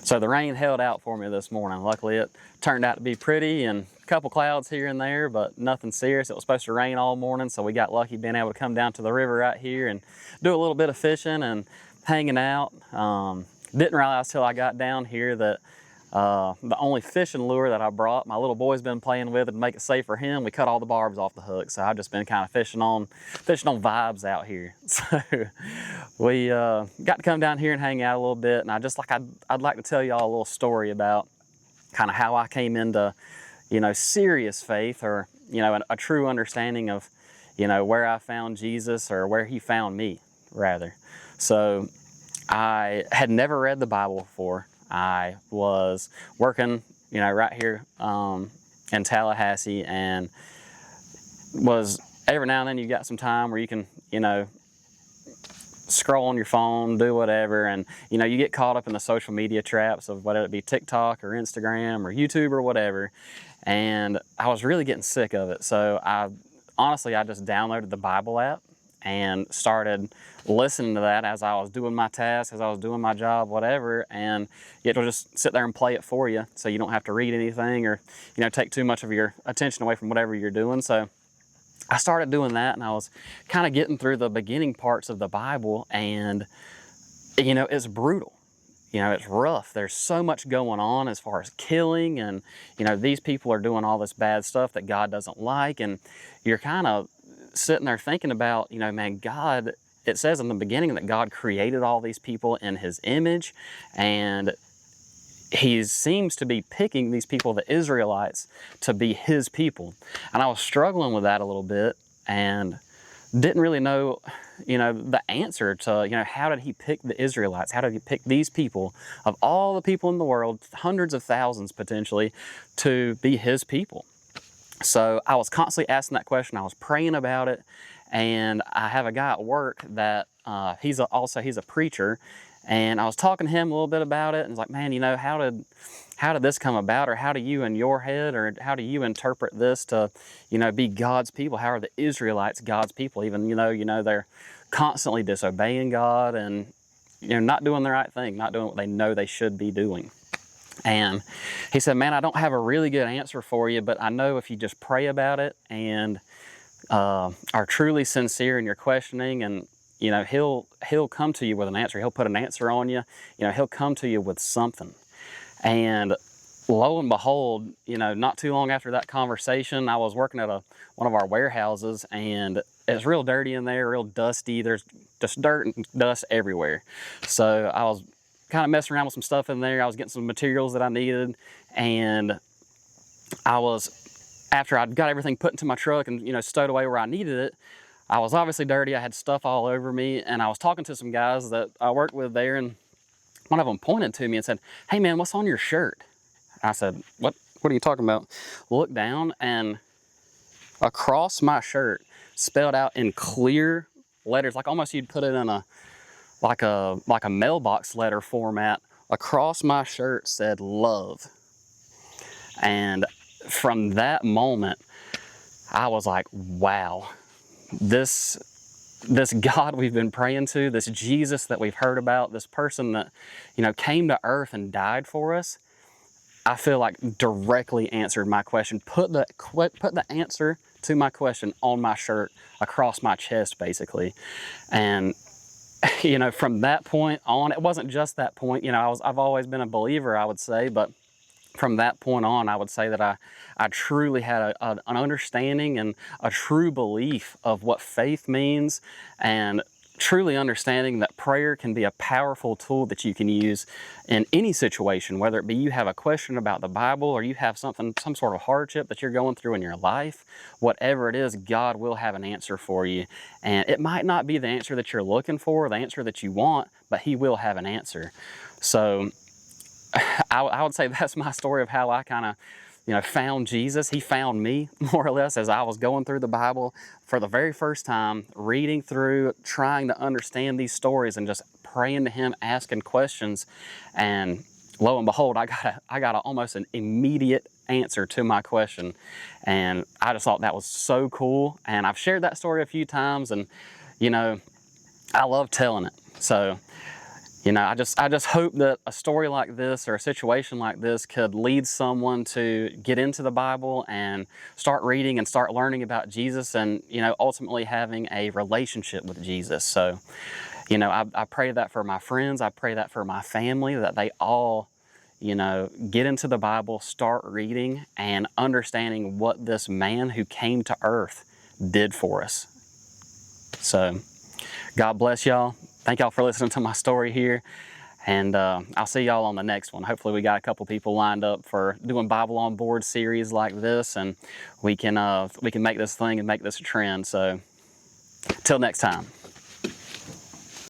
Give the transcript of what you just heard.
So the rain held out for me this morning. Luckily it turned out to be pretty and a couple clouds here and there, but nothing serious. It was supposed to rain all morning, so we got lucky being able to come down to the river right here and do a little bit of fishing and hanging out. Didn't realize till I got down here that the only fishing lure that I brought, my little boy's been playing with it to make it safe for him. We cut all the barbs off the hook, so I've just been kind of fishing on vibes out here. So we got to come down here and hang out a little bit, and I'd like to tell y'all a little story about kind of how I came into, serious faith, or a true understanding of, where I found Jesus, or where he found me, rather. So I had never read the Bible before. I was working, right here in Tallahassee, and was every now and then you got some time where you can, scroll on your phone, do whatever, and you get caught up in the social media traps of whether it be TikTok or Instagram or YouTube or whatever. And I was really getting sick of it. So I just downloaded the Bible app and started listening to that as I was doing my tasks, as I was doing my job, whatever, and it'll just sit there and play it for you, so you don't have to read anything or take too much of your attention away from whatever you're doing. So I started doing that, and I was kind of getting through the beginning parts of the Bible, and it's brutal. It's rough. There's so much going on as far as killing, and these people are doing all this bad stuff that God doesn't like, and you're kind of sitting there thinking about, man, God, it says in the beginning that God created all these people in his image, and he seems to be picking these people, the Israelites, to be his people. And I was struggling with that a little bit and didn't really know, the answer to, how did he pick the Israelites? How did he pick these people, of all the people in the world, hundreds of thousands potentially, to be his people? So I was constantly asking that question. I was praying about it, and I have a guy at work that he's a preacher, and I was talking to him a little bit about it, and he's like, man, how did this come about, or how do you in your head, or how do you interpret this to be God's people? How are the Israelites God's people, even they're constantly disobeying God and not doing the right thing, not doing what they know they should be doing? And he said, man, I don't have a really good answer for you, but I know if you just pray about it and are truly sincere in your questioning, and he'll come to you with an answer. He'll put an answer on you. He'll come to you with something. And lo and behold, not too long after that conversation, I was working at one of our warehouses, and it's real dirty in there, real dusty. There's just dirt and dust everywhere. So I was kind of messing around with some stuff in there. I was getting some materials that I needed, and after I'd got everything put into my truck and stowed away where I needed it, I was obviously dirty. I had stuff all over me, and I was talking to some guys that I worked with there, and one of them pointed to me and said, hey man, what's on your shirt? I said, what are you talking about? Looked down, and across my shirt, spelled out in clear letters, like almost you'd put it in a mailbox letter format, across my shirt said love. And from that moment, I was like, wow, this God we've been praying to, this Jesus that we've heard about, this person that came to earth and died for us, I feel like directly answered my question, put the answer to my question on my shirt, across my chest basically. And from that point on, it wasn't just that point, I've always been a believer, I would say, but from that point on, I would say that I truly had an understanding and a true belief of what faith means, and truly understanding that prayer can be a powerful tool that you can use in any situation, whether it be you have a question about the Bible, or you have some sort of hardship that you're going through in your life. Whatever it is, God will have an answer for you. And it might not be the answer that you're looking for, the answer that you want, but he will have an answer. So I would say that's my story of how I kind of found Jesus. He found me, more or less, as I was going through the Bible for the very first time, reading through, trying to understand these stories, and just praying to him, asking questions. And lo and behold, I got almost an immediate answer to my question. And I just thought that was so cool. And I've shared that story a few times, and I love telling it. So I just hope that a story like this or a situation like this could lead someone to get into the Bible and start reading and start learning about Jesus, and ultimately having a relationship with Jesus. So I pray that for my friends, I pray that for my family, that they all get into the Bible, start reading and understanding what this man who came to earth did for us. So God bless y'all. Thank y'all for listening to my story here. And I'll see y'all on the next one. Hopefully we got a couple people lined up for doing Bible on Board series like this, and we can make this thing and make this a trend. So till next time.